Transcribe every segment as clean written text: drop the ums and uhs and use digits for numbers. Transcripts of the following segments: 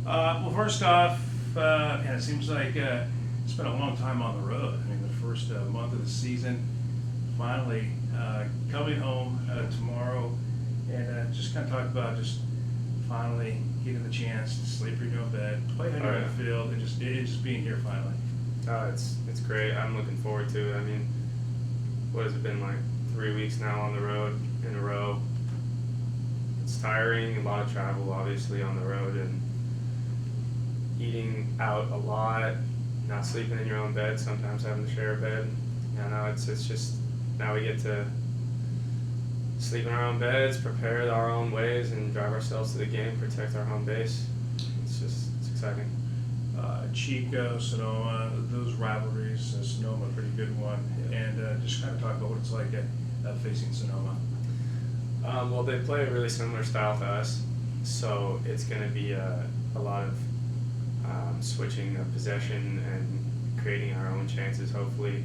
Well, first off, man, it seems like it's been a long time on the road. I mean, the first month of the season, finally coming home tomorrow, and just kind of talk about just finally getting the chance to sleep in your own bed, play on your own field, and just being here finally. It's great. I'm looking forward to it. I mean, what has it been like 3 weeks now on the road in a row? It's tiring, a lot of travel obviously on the road, and eating out a lot, not sleeping in your own bed, sometimes having to share a bed. You know, it's just now we get to sleep in our own beds, prepare our own ways, and drive ourselves to the game, protect our home base. It's exciting. Chico, Sonoma, those rivalries, Sonoma, a pretty good one, and just kind of talk about what it's like facing Sonoma. Well, they play a really similar style to us, so it's going to be a lot of switching of possession and creating our own chances, hopefully.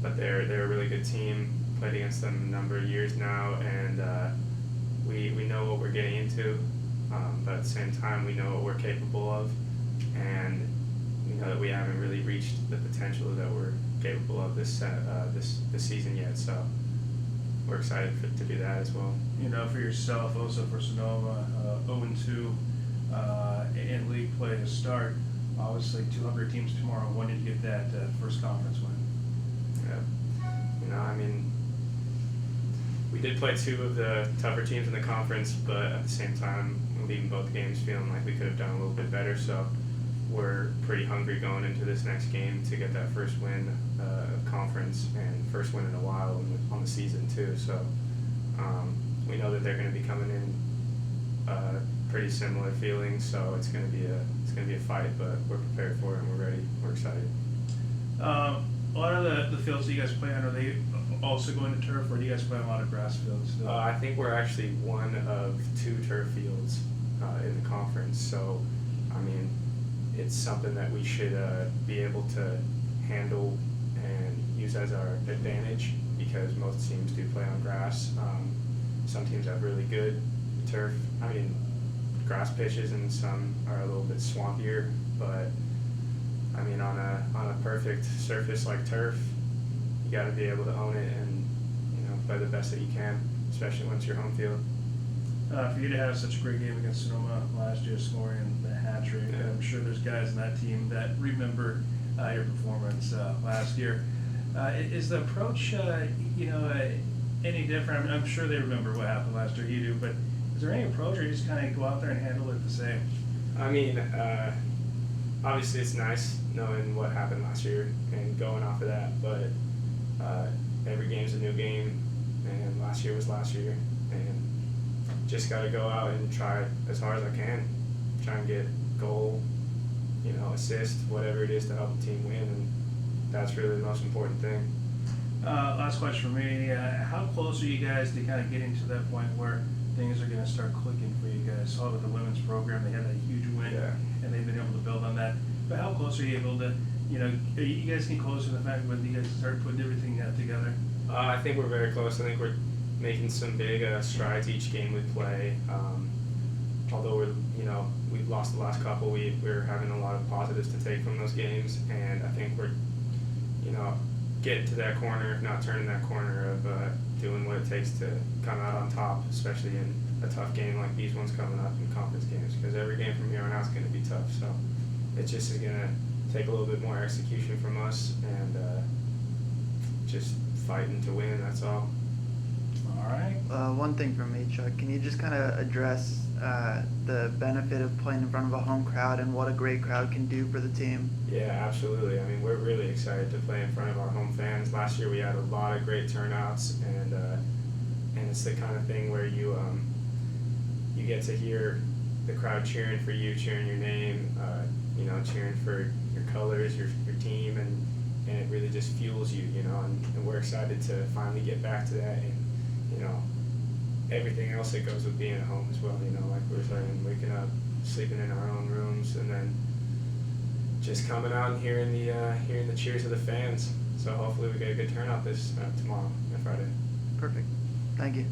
But they're a really good team. Played against them a number of years now, and we know what we're getting into. But at the same time, we know what we're capable of, and we know that we haven't really reached the potential that we're capable of this season yet. So we're excited to do that as well. You know, for yourself, also for Sonoma, 0-2 in league play to start. Obviously, 200 teams tomorrow wanting to get that first conference win. Yeah, you know, I mean, we did play two of the tougher teams in the conference, but at the same time, we're leaving both games feeling like we could have done a little bit better. So we're pretty hungry going into this next game to get that first win of conference and first win in a while on the season too. So we know that they're going to be coming in pretty similar feelings. So it's going to be a fight, but we're prepared for it and we're ready. We're excited. A lot of the fields that you guys play on, are they also going to turf, or do you guys play on a lot of grass fields? I think we're actually one of two turf fields in the conference. So, I mean, it's something that we should be able to handle and use as our advantage, because most teams do play on grass. Some teams have really good turf, grass pitches, and some are a little bit swampier. But I mean, on a perfect surface like turf, you got to be able to own it and play the best that you can, especially once you're home field. For you to have such a great game against Sonoma last year, scoring the hat trick, Yeah. I'm sure there's guys in that team that remember your performance last year. Is the approach, any different? I'm sure they remember what happened last year. You do, but is there any approach, or you just kind of go out there and handle it the same? I mean, obviously it's nice knowing what happened last year and going off of that, but every game's a new game, and last year was last year, and just got to go out and try as hard as I can, try and get goal, assist, whatever it is to help the team win, and that's really the most important thing. Last question for me. How close are you guys to kind of getting to that point where things are going to start clicking for you guys? Saw with the women's program, they had that huge win, Yeah. and they've been able to build on that. But how close are you able to, are you guys getting closer to the fact when you guys start putting everything together? I think we're very close. I think we're making some big strides each game we play. Although we've lost the last couple, we're having a lot of positives to take from those games, and I think we're, getting to that corner, if not turning that corner of doing what it takes to come out on top, especially in a tough game like these ones coming up in conference games, because every game from here on out is going to be tough. So it just is going to take a little bit more execution from us and just fighting to win, that's all. All right. One thing from me, Chuck, can you just kind of address the benefit of playing in front of a home crowd and what a great crowd can do for the team? Yeah, absolutely. I mean, we're really excited to play in front of our home fans. Last year we had a lot of great turnouts, and it's the kind of thing where you get to hear the crowd cheering for you, cheering your name, cheering for your colors, your team, and it really just fuels you, and we're excited to finally get back to that, and everything else that goes with being at home as well, like we were saying, waking up, sleeping in our own rooms, and then just coming out and hearing the cheers of the fans. So hopefully we get a good turnout this tomorrow and Friday. Perfect. Thank you.